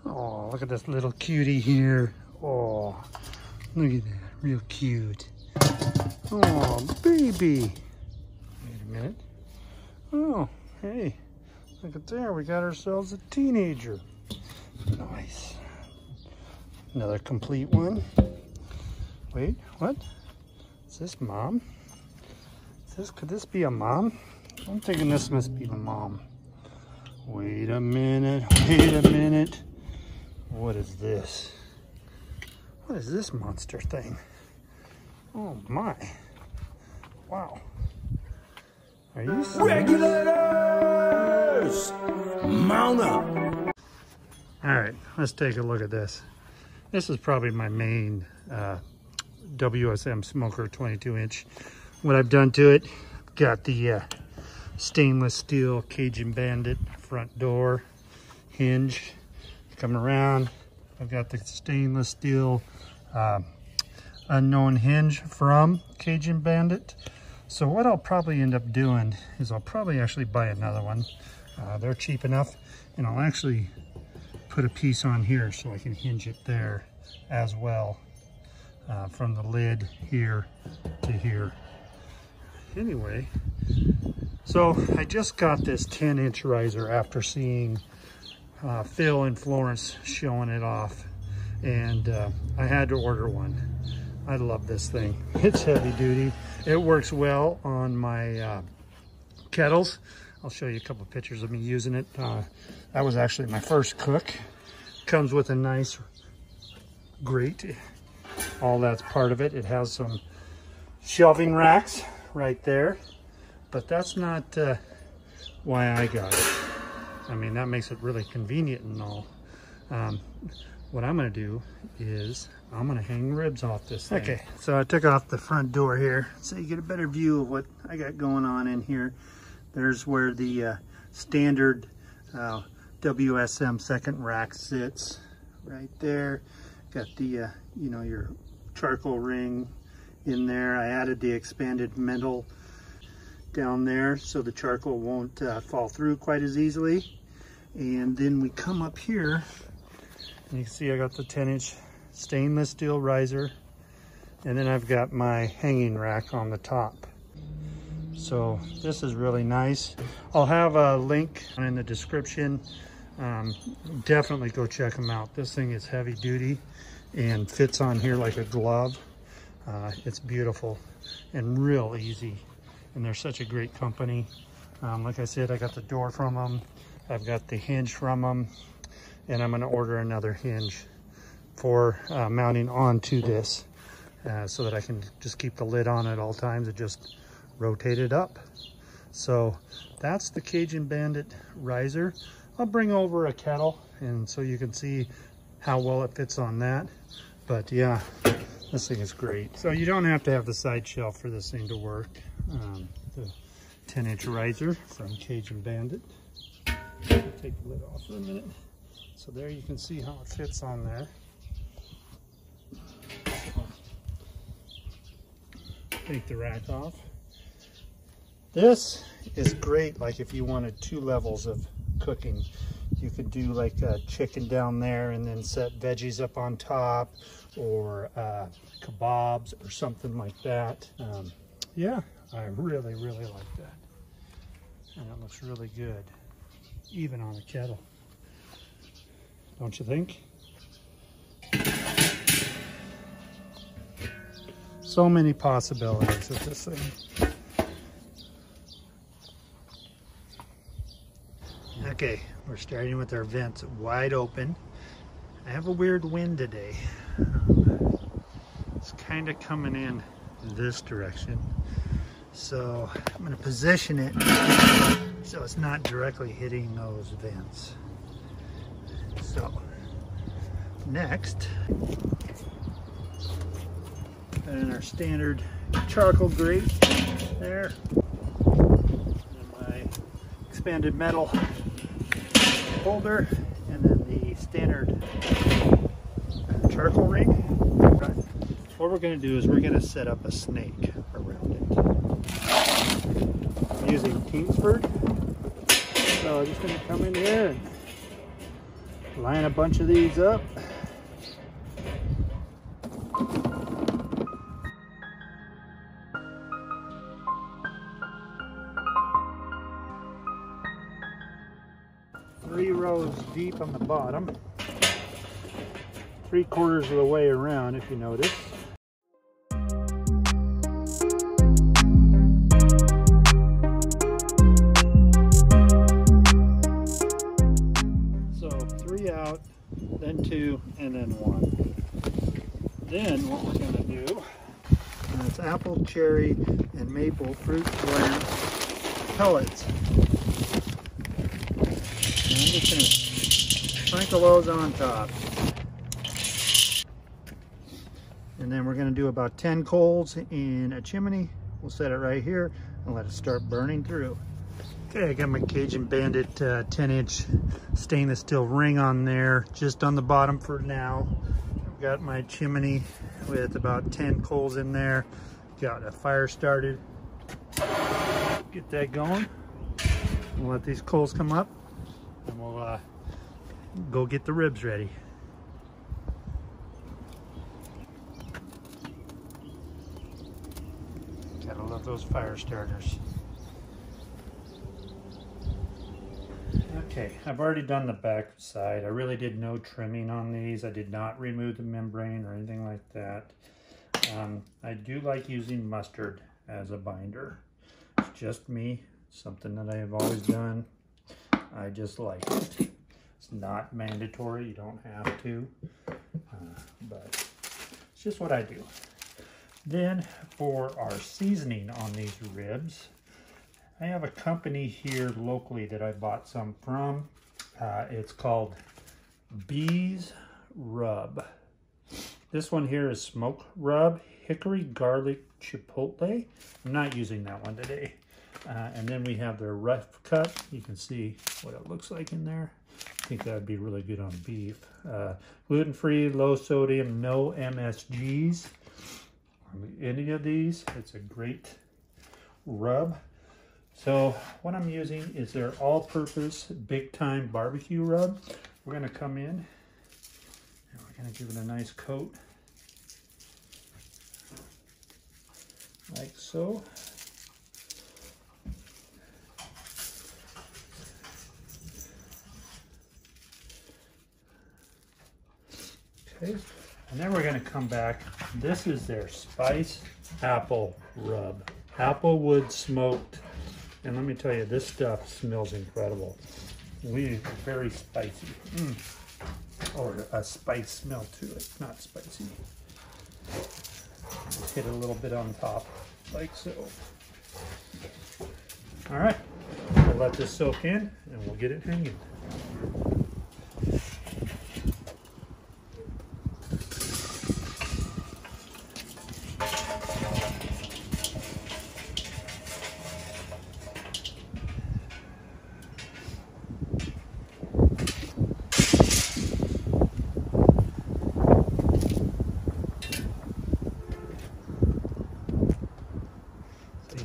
Oh, look at this little cutie here. Oh, look at that, real cute. Oh, baby. Wait a minute. Oh, hey, look at there. We got ourselves a teenager. Nice. Another complete one. Wait, what? Is this mom? Could this be a mom? I'm thinking this must be the mom. Wait a minute, wait a minute. What is this? What is this monster thing? Oh my. Wow. Are you Regulators! Mount up! Alright, let's take a look at this. This is probably my main WSM smoker 22-inch. What I've done to it, got the stainless steel Cajun Bandit front door hinge. Come around, I've got the stainless steel unknown hinge from Cajun Bandit. So what I'll probably end up doing is I'll probably actually buy another one. They're cheap enough, and I'll actually put a piece on here so I can hinge it there as well, from the lid here to here. Anyway, so I just got this 10-inch riser after seeing Phil and Florence showing it off, and I had to order one. I love this thing. It's heavy duty. It works well on my kettles. I'll show you a couple of pictures of me using it. That was actually my first cook. Comes with a nice grate. All that's part of it. It has some shelving racks right there, but that's not why I got it. I mean, that makes it really convenient and all. What I'm gonna do is I'm gonna hang ribs off this thing. Okay, so I took off the front door here so you get a better view of what I got going on in here. There's where the standard WSM second rack sits right there. Got the you know, your charcoal ring in there. I added the expanded metal down there so the charcoal won't fall through quite as easily. And then we come up here and you can see I got the 10-inch stainless steel riser, and then I've got my hanging rack on the top. So this is really nice. I'll have a link in the description. Definitely go check them out. This thing is heavy duty and fits on here like a glove. It's beautiful and real easy, and they're such a great company. Like I said, I got the door from them. I've got the hinge from them, and I'm going to order another hinge for mounting onto this so that I can just keep the lid on at all times and just rotate it up. So that's the Cajun Bandit riser. I'll bring over a kettle and so you can see how well it fits on that. But yeah, this thing is great. So you don't have to have the side shelf for this thing to work. The 10-inch riser from Cajun Bandit. Take the lid off for a minute. So there you can see how it fits on there. Take the rack off. This is great, like if you wanted 2 levels of cooking. You could do like a chicken down there and then set veggies up on top, or kebabs or something like that. Yeah, I really like that. And it looks really good, even on a kettle. Don't you think? So many possibilities with this thing. Okay, we're starting with our vents wide open. I have a weird wind today. It's kind of coming in this direction. So I'm going to position it so it's not directly hitting those vents. So next, put in our standard charcoal grate there, and my expanded metal holder, and then the standard charcoal ring. Right. What we're going to do is we're going to set up a snake around it. I'm using Kingsford, so I'm just going to come in here and Line a bunch of these up. Three rows deep on the bottom. 3/4 of the way around, if you notice. So 3 out, then 2, and then 1. Then what we're going to do, it's apple, cherry, and maple fruit blend pellets. And I'm just going to sprinkle those on top. And then we're going to do about 10 coals in a chimney. We'll set it right here and let it start burning through. Okay, I got my Cajun Bandit 10-inch stainless steel ring on there, just on the bottom for now. I've got my chimney with about 10 coals in there. Got a fire started. Get that going. We'll let these coals come up and we'll go get the ribs ready. Gotta love those fire starters. Okay, I've already done the back side. I really did no trimming on these. I did not remove the membrane or anything like that. I do like using mustard as a binder. It's just me, something that I have always done. I just like it. It's not mandatory, you don't have to, but it's just what I do. Then for our seasoning on these ribs, I have a company here locally that I bought some from. It's called Bees Rub. This one here is Smoke Rub, Hickory Garlic Chipotle. I'm not using that one today. And then we have their rough cut. You can see what it looks like in there. I think that would be really good on beef. Gluten-free, low sodium, no MSGs. Any of these, it's a great rub. So what I'm using is their all-purpose big time barbecue rub. We're going to come in and we're going to give it a nice coat like so. Okay, and then we're going to come back. This is their spice apple rub. Applewood smoked. And let me tell you, this stuff smells incredible. Very spicy. Or a spice smell to it, not spicy. Just hit it a little bit on top, like so. All right, we'll let this soak in and we'll get it hanging.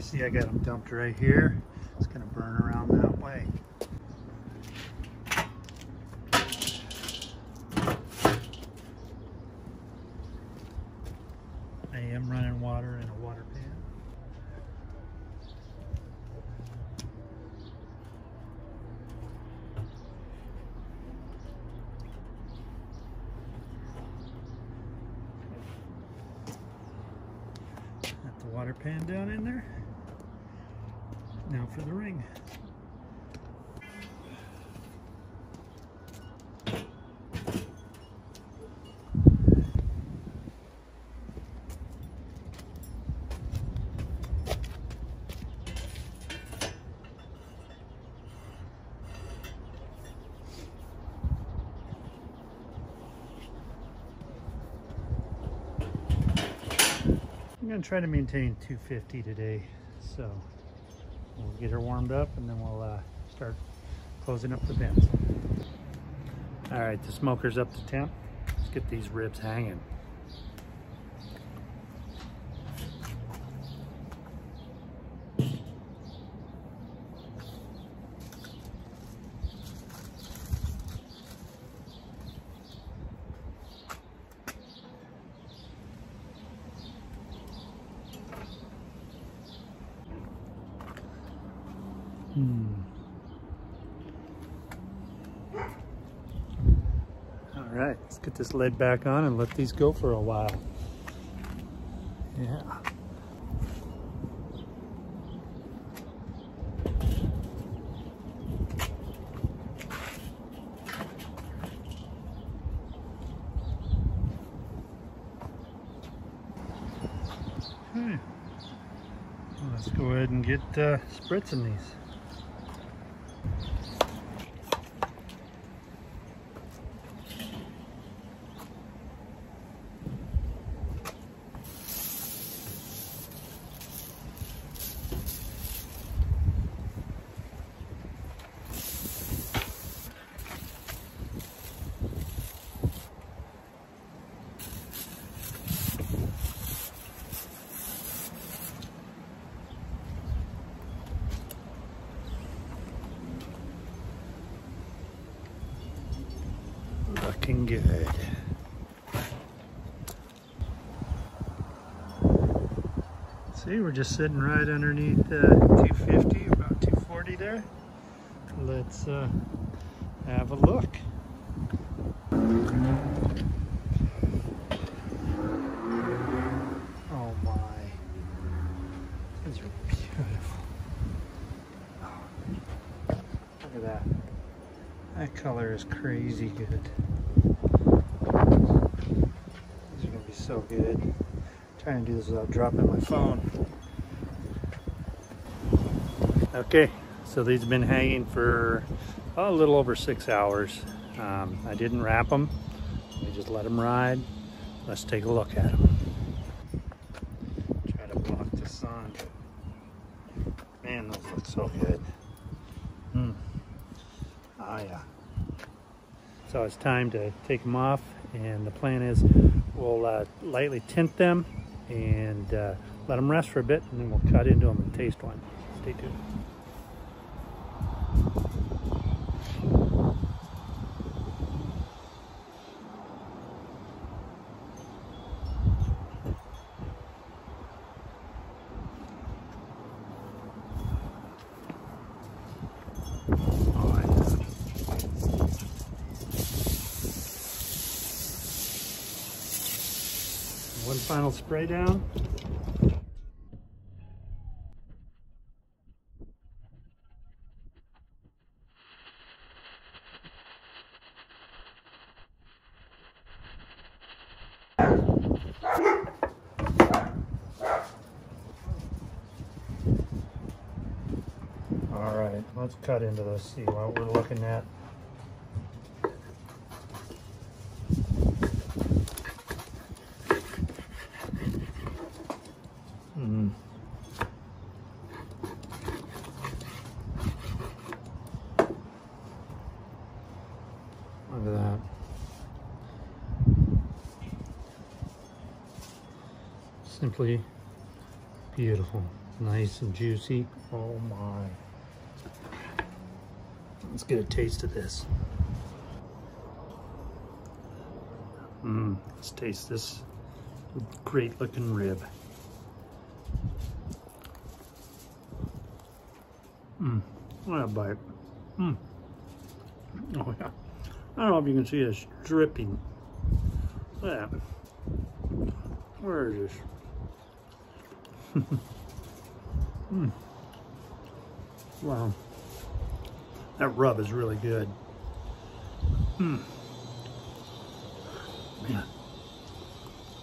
See, I got them dumped right here. It's going to burn around that way. I am running water in a water pan. Got the water pan down in there. Now for the ring. I'm going to try to maintain 250 today, so we'll get her warmed up and then we'll start closing up the bins. All right, the smoker's up to temp. Let's get these ribs hanging. right, let's get this lid back on and let these go for a while. Yeah. Okay. Well, let's go ahead and get spritzing these. Looking good. See, we're just sitting right underneath 250, about 240 there. Let's have a look. Oh my, these are beautiful. Look at that. That color is crazy good. These are gonna be so good. I'm trying to do this without dropping my phone. Okay, so these have been hanging for a little over 6 hours. I didn't wrap them. We just let them ride. Let's take a look at them. Try to block the sun. Man, those look so good. Oh yeah. So it's time to take them off, and the plan is we'll lightly tint them and let them rest for a bit, and then we'll cut into them and taste one. Stay tuned. One final spray down. All right, let's cut into this, see what we're looking at. Look at that. Simply beautiful. Nice and juicy. Oh my. Let's get a taste of this. Let's taste this great looking rib. What a bite. Oh yeah. I don't know if you can see this dripping. Look at that. Where is this? Wow. That rub is really good. Man.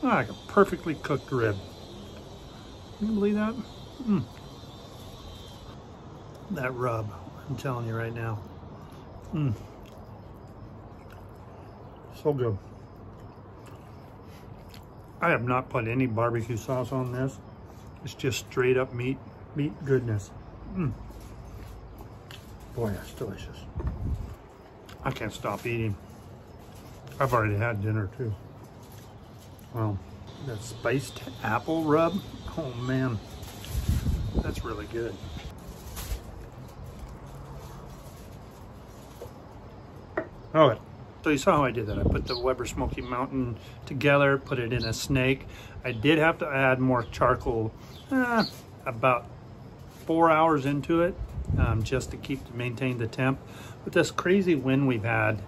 Like a perfectly cooked rib. Can you believe that? That rub, I'm telling you right now. So good. I have not put any barbecue sauce on this. It's just straight up meat goodness. Boy, that's delicious. I can't stop eating. I've already had dinner too. Well, that spiced apple rub, oh man, that's really good. All right, so you saw how I did that. I put the Weber Smoky Mountain together, put it in a snake. I did have to add more charcoal, about 4 hours into it, just to maintain the temp. With this crazy wind we've had,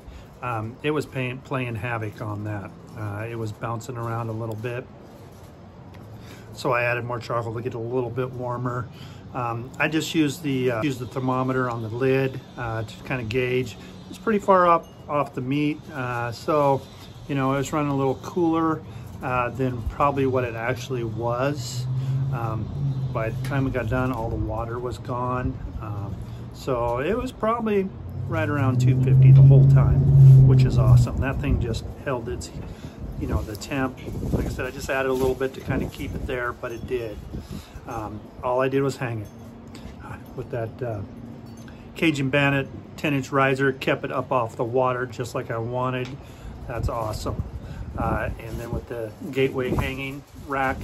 it was playing havoc on that. It was bouncing around a little bit. So I added more charcoal to get it a little bit warmer. I just used the thermometer on the lid to kind of gauge. It's pretty far up off the meat, so you know, it was running a little cooler than probably what it actually was. By the time we got done, all the water was gone. So it was probably right around 250 the whole time, which is awesome. That thing just held its, you know, the temp. Like I said, I just added a little bit to kind of keep it there, but it did. All I did was hang it with that Cajun Bandit 10-inch riser, kept it up off the water just like I wanted. That's awesome. And then with the gateway hanging rack,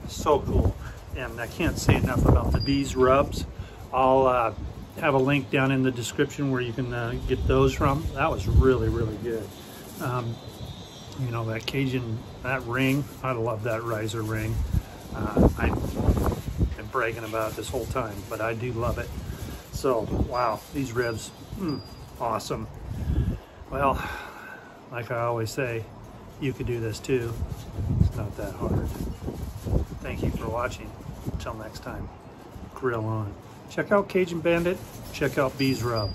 so cool. And I can't say enough about the bees rubs. I'll have a link down in the description where you can get those from. That was really, really good. You know, that Cajun, that ring, I love that riser ring. I've been bragging about it this whole time, but I do love it. So, wow, these ribs, awesome. Well, like I always say, you could do this too. It's not that hard. Thank you for watching. Until next time, grill on. Check out Cajun Bandit, check out Bees Rub.